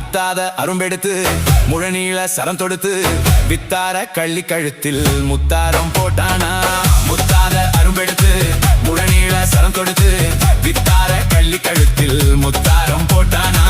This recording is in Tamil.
முத்தாத அரும்பெடுத்து முழநீள சரம் தொடுத்து வித்தார கள்ளி கழுத்தில் முத்தாரம் போட்டானா. முத்தாத அரும்பெடுத்து முழநீள சரம் தொடுத்து வித்தார கள்ளி கழுத்தில் முத்தாரம் போட்டானா.